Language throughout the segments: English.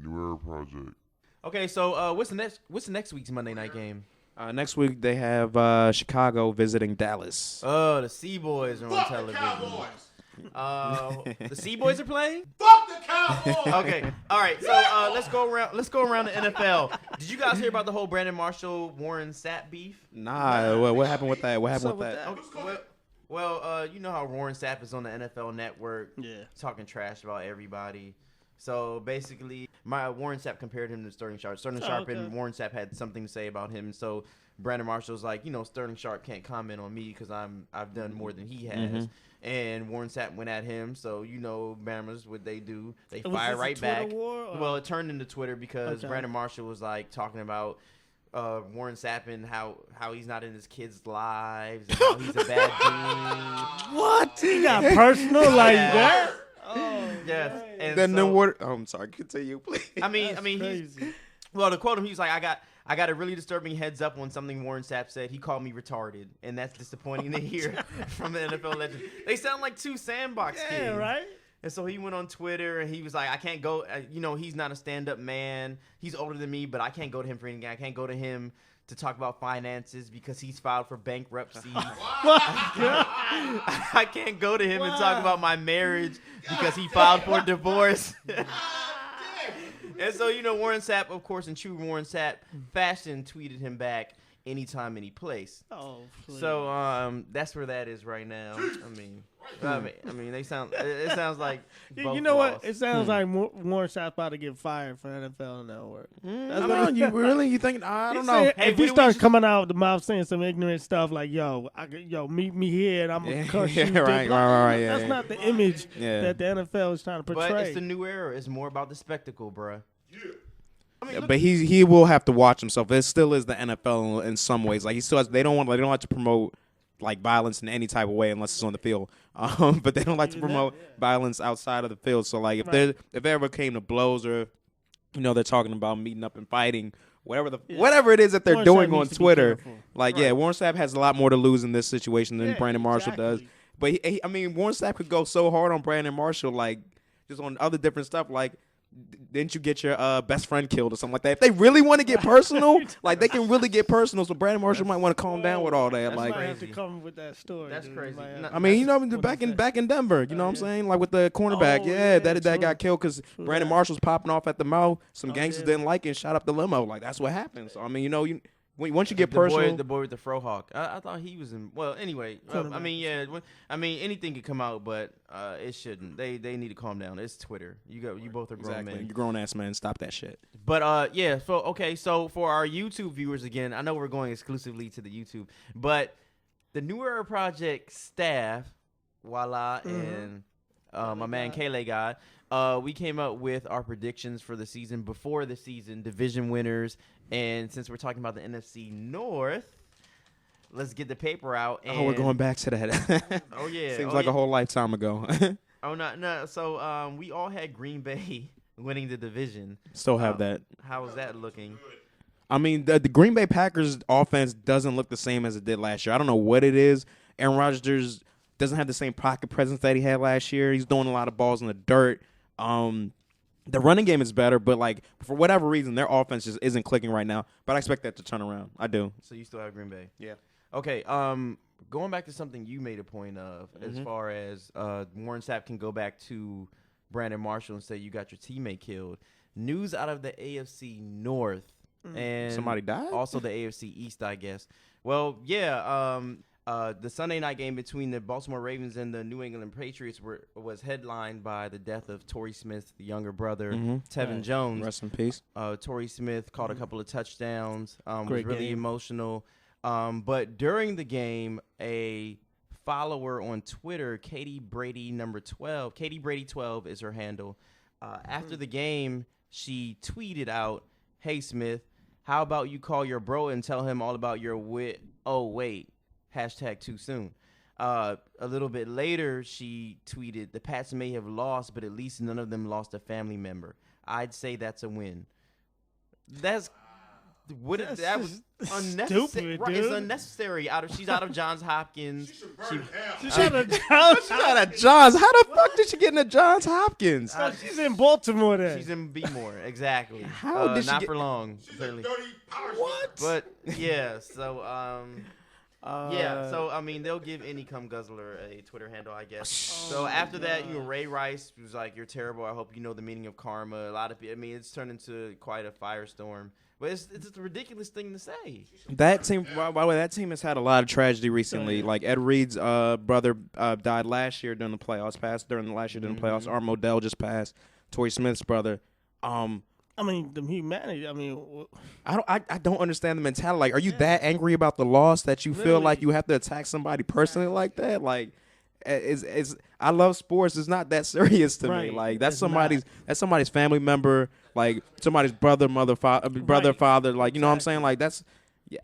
New Era Project. Okay, so what's the next week's Monday night game? Next week they have Chicago visiting Dallas. Oh, the Sea-Boys are on television. The Sea-Boys are playing? Fuck the Cowboys! Okay. All right. So let's go around. Let's go around the NFL. Did you guys hear about the whole Brandon Marshall Warren Sapp beef? Nah. What happened with that? What happened with that? Okay, well, you know how Warren Sapp is on the NFL Network, talking trash about everybody. So basically, Warren Sapp compared him to Sterling Sharp. Sterling Sharp and Warren Sapp had something to say about him. So Brandon Marshall's like, Sterling Sharp can't comment on me because I've done more than he has. Mm-hmm. And Warren Sapp went at him. So Bama's what they do. They fire right back. Well, it turned into Twitter because Brandon Marshall was like talking about Warren Sapp and how he's not in his kids' lives and how he's a bad dude. What? He got personal like that? Oh, yes. And then what? Oh, I'm sorry. Continue, please. I mean, to quote him, he was like, I got a really disturbing heads up on something Warren Sapp said. He called me retarded, and that's disappointing to hear from the NFL legend. They sound like two sandbox kids. Yeah, right? And so he went on Twitter, and he was like, I can't go. He's not a stand-up man. He's older than me, but I can't go to him for anything. I can't go to him to talk about finances because he's filed for bankruptcy. I can't go to him and talk about my marriage because he filed for divorce. And so, Warren Sapp, of course, in true Warren Sapp fashion, tweeted him back anytime, any place. Oh, please. So that's where that is right now. I mean, it sounds like both you know lost. what? It sounds like Warren Sapp about to get fired for NFL Network. You think? I don't know. If he starts coming out of the mouth saying some ignorant stuff like, meet me here and I'm going to cuss you. Right. That's not the image that the NFL is trying to portray. But it's the new era. It's more about the spectacle, bruh. Yeah. But he will have to watch himself. It still is the NFL in some ways. Like he still has. They don't like to promote like violence in any type of way unless it's on the field. But they don't like to promote violence outside of the field. So like if they ever came to blows or they're talking about meeting up and fighting, whatever it is that they're Warren doing Sapp on needs to be Twitter, careful. Warren Sapp has a lot more to lose in this situation than Brandon Marshall does. But Warren Sapp could go so hard on Brandon Marshall, like just on other different stuff, like. Didn't you get your best friend killed or something like that? If they really want to get personal, like they can really get personal. So Brandon Marshall might want to calm down with all that. That's like, might have to come with that story. That's crazy. Back in Denver, you know what I'm saying? Like with the cornerback, that got killed because Brandon Marshall's popping off at the mouth. Some gangsters didn't like it and shot up the limo. Like that's what happens. So, once you get personal, the boy with the fro hawk. I thought he was in. Well, anyway, anything could come out, but it shouldn't. They need to calm down. It's Twitter. You both are grown men. You're grown ass man. Stop that shit. But So for our YouTube viewers again, I know we're going exclusively to the YouTube, but the New Era Project staff, and my man Kayla God. We came up with our predictions for the season before the season, division winners, and since we're talking about the NFC North, let's get the paper out. And we're going back to that. Oh yeah, seems like a whole lifetime ago. Oh no. So we all had Green Bay winning the division. Still have that. How is that looking? The Green Bay Packers offense doesn't look the same as it did last year. I don't know what it is. Aaron Rodgers doesn't have the same pocket presence that he had last year. He's throwing a lot of balls in the dirt. The running game is better, but like for whatever reason, their offense just isn't clicking right now. But I expect that to turn around. I do. So you still have Green Bay? Yeah. Okay. Going back to something you made a point of, as far as Warren Sapp can go back to Brandon Marshall and say you got your teammate killed. News out of the AFC North and somebody died. Also the AFC East, I guess. Well, yeah. The Sunday night game between the Baltimore Ravens and the New England Patriots was headlined by the death of Torrey Smith's younger brother, Tevin Jones. Rest in peace. Torrey Smith caught a couple of touchdowns. Was really game. emotional. But during the game, a follower on Twitter, Katie Brady 12. Katie Brady 12 is her handle. After the game, she tweeted out, "Hey Smith, how about you call your bro and tell him all about your wit? Oh wait. # too soon." A little bit later, she tweeted, "The Pats may have lost, but at least none of them lost a family member. I'd say that's a win." That was unnecessary. Stupid, right, dude. it's unnecessary. She's out of Johns Hopkins. She's out of Johns. How the fuck did she get into Johns Hopkins? she's in Baltimore then. She's in Bmore, exactly. How did she not get- for long? Apparently. What? But yeah, so so I mean they'll give any cum guzzler a Twitter handle, I guess. So after that, Ray Rice was like, "You're terrible. I hope you know the meaning of karma." A lot of people, I mean, it's turned into quite a firestorm. But it's a ridiculous thing to say. That team, by the way, that team has had a lot of tragedy recently. Like Ed Reed's brother died last year during the playoffs. During the playoffs. Art Modell just passed. Torrey Smith's brother. I mean, the humanity. I mean, I don't understand the mentality. Like, are you that angry about the loss that you feel like you have to attack somebody personally like that? Like, I love sports. It's not that serious to me. Like, that's somebody's family member. Like, somebody's brother, father. Like, you know what I'm saying? Like, that's. Yeah,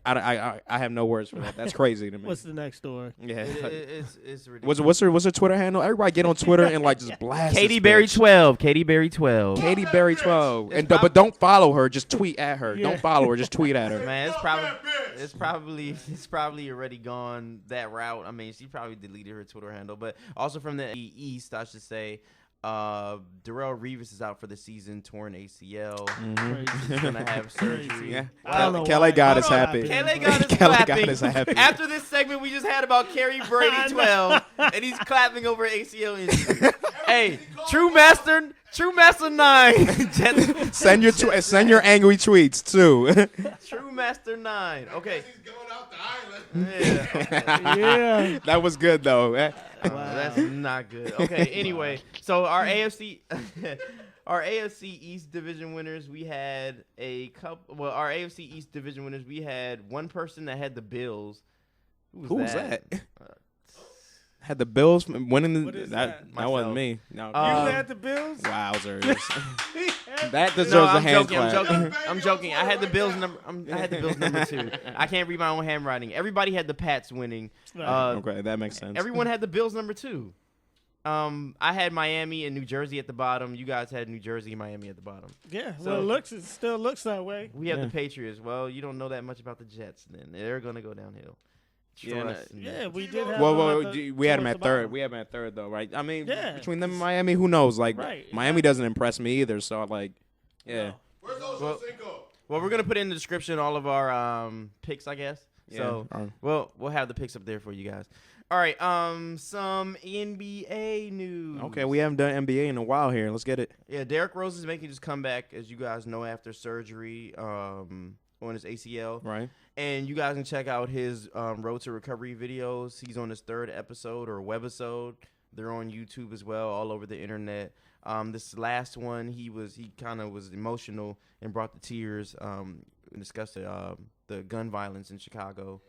I have no words for that. That's crazy to me. what's the next story? Yeah, it's ridiculous. what's her Twitter handle? Everybody get on Twitter and like just blast. Katy Berry 12. Katy Berry 12. Katy Berry 12. But don't follow her. Just tweet at her. Yeah. Don't follow her. Just tweet at her. Man, it's probably already gone that route. I mean, she probably deleted her Twitter handle. But also from the East, I should say, Darrell Revis is out for the season, torn ACL. He's gonna have surgery. Yeah. Kelly got us happy. Kelly got us Kelly clapping. got us happy. After this segment we just had about Kerry Brady 12, and he's clapping over ACL injury. Hey, True Master 9. Send your angry tweets too. True Master 9. Okay. He's going out the island. Yeah. That was good though. That's not good. Okay, anyway, so our AFC East division winners, we had our AFC East division winners, we had one person that had the Bills. Who was that? Had the Bills winning What is that that? wasn't me. No. You had the Bills? Wowzers. That deserves a hand clap. I'm joking. I had the Bills number. I had the Bills number 2. I can't read my own handwriting. Everybody had the Pats winning. Okay, that makes sense. Everyone had the Bills number 2. I had Miami and New Jersey at the bottom. You guys had New Jersey and Miami at the bottom. Yeah. So- Well, it still looks that way. We have the Patriots. Well, you don't know that much about the Jets. Then they're gonna go downhill. Trust me. Yeah, we did have. We had them at third. We had them at third though, right? I mean, Yeah. between them and Miami, who knows? Like, Right. Miami doesn't impress me either. So like, yeah. Where's Ocho Cinco? Well, we're gonna put in the description all of our picks, I guess. Yeah. So, we'll have the picks up there for you guys. All right. Some NBA news. Okay, we haven't done NBA in a while here. Let's get it. Yeah, Derrick Rose is making his comeback, as you guys know, after surgery on his ACL. Right. And you guys can check out his Road to Recovery videos. He's on his 3rd episode or webisode. They're on YouTube as well, all over the internet. This last one, he kind of was emotional and brought the tears. And discussed the gun violence in Chicago.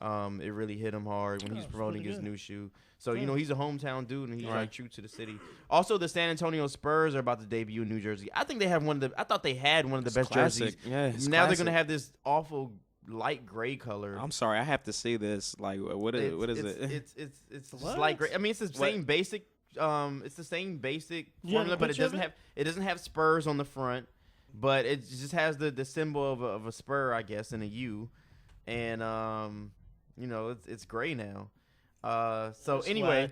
It really hit him hard when he's promoting his new shoe. So, he's a hometown dude, and he's like true to the city. Also, the San Antonio Spurs are about to debut in New Jersey. I think they have I thought they had one of the best jerseys. Yeah, now they're going to have this awful light gray color. I'm sorry, I have to see this. Like, what is it? It's light gray. I mean, it's the same basic. It's the same basic formula, but it doesn't have spurs on the front, but it just has the symbol of a spur, I guess, and a U, and it's gray now. So anyway,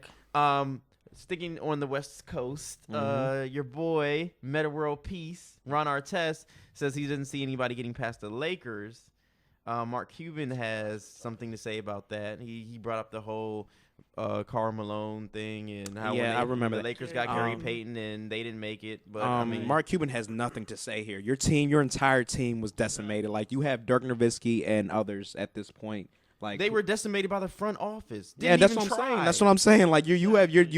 sticking on the West Coast, your boy Meta World Peace Ron Artest says he doesn't see anybody getting past the Lakers. Mark Cuban has something to say about that. He brought up the whole Karl Malone thing and how I remember the that. Lakers got Gary Payton and they didn't make it. But Mark Cuban has nothing to say here. Your entire team was decimated. Like, you have Dirk Nowitzki and others at this point. Like, they were decimated by the front office. That's what I'm saying. That's what I'm saying. Like, you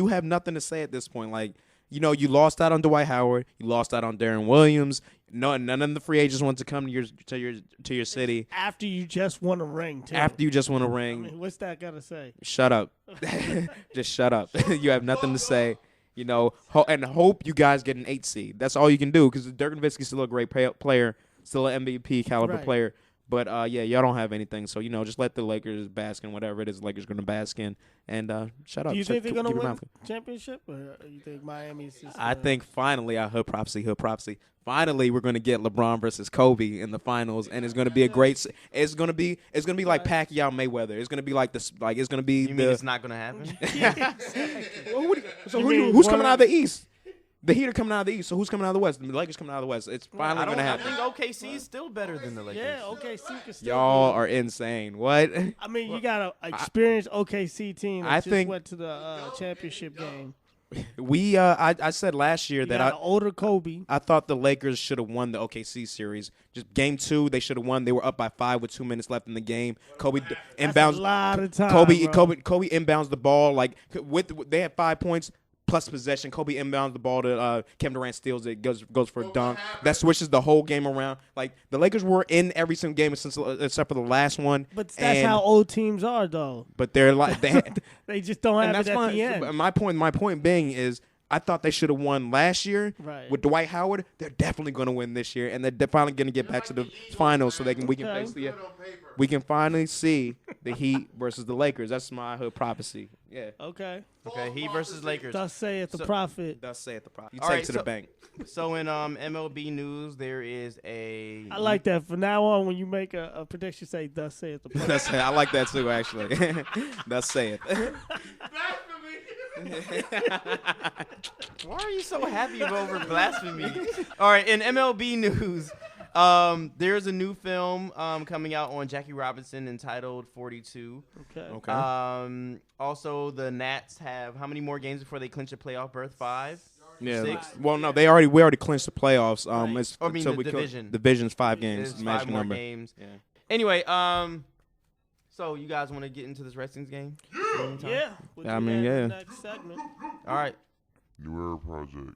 have nothing to say at this point. Like, you lost out on Dwight Howard. You lost out on Darren Williams. None of the free agents want to come to your city. After you just won a ring, too. After you just won a ring. I mean, what's that got to say? Shut up. Just shut up. You have nothing to say. And hope you guys get an 8 seed. That's all you can do, because Dirk Nowitzki's still a great player, still an MVP caliber player. But yeah, y'all don't have anything, so just let the Lakers bask in whatever it is the Lakers going to bask in, and shut up. Do you think they're going to keep your win mouth the championship, or you think Miami's just? I think finally, hood prophecy. Finally, we're going to get LeBron versus Kobe in the finals, and it's going to be a great. It's going to be like Pacquiao Mayweather. It's going to be like this. Like it's going to be. You mean it's not going to happen? Who's coming out of the East? The Heat are coming out of the East, so who's coming out of the West? The Lakers coming out of the West. It's finally going to happen. I think OKC is still better than the Lakers. Yeah, OKC can still. Y'all are insane. What? I mean, you got an experienced OKC team that just think went to the championship game. I said last year that an older Kobe. I thought the Lakers should have won the OKC series. Just game 2, they should have won. They were up by 5 with 2 minutes left in the game. Kobe inbounds. A lot of time, Kobe bro. inbounds the ball they had 5 points. Plus possession, Kobe inbounds the ball to Kevin Durant, steals it, goes for a dunk. That switches the whole game around. Like the Lakers were in every single game except for the last one. But that's how old teams are, though. But they're like they just don't have it at the end. My point being is, I thought they should have won last year with Dwight Howard. They're definitely going to win this year, and they're finally going to get back to the finals so we can finally see the Heat versus the Lakers. That's my hood prophecy. Yeah. Okay. Heat versus Lakers. Thus saith the prophet. Thus saith the prophet. You All take right, to the bank. So in MLB news, there is a. I like that. From now on, when you make a prediction, say "Thus saith the prophet." I like that too, actually. Thus saith. Why are you so happy over blasphemy? All right, in MLB news, there's a new film coming out on Jackie Robinson entitled 42. Okay. Also, the Nats have how many more games before they clinch a playoff berth? 5? Yeah. 6? Well, no, we already clinched the playoffs. The division. Division's 5 games. There's Magic 5 more number. games. Yeah. Anyway, so you guys want to get into this wrestling game? Yeah. I mean, yeah. Next segment. All right. New Era Project.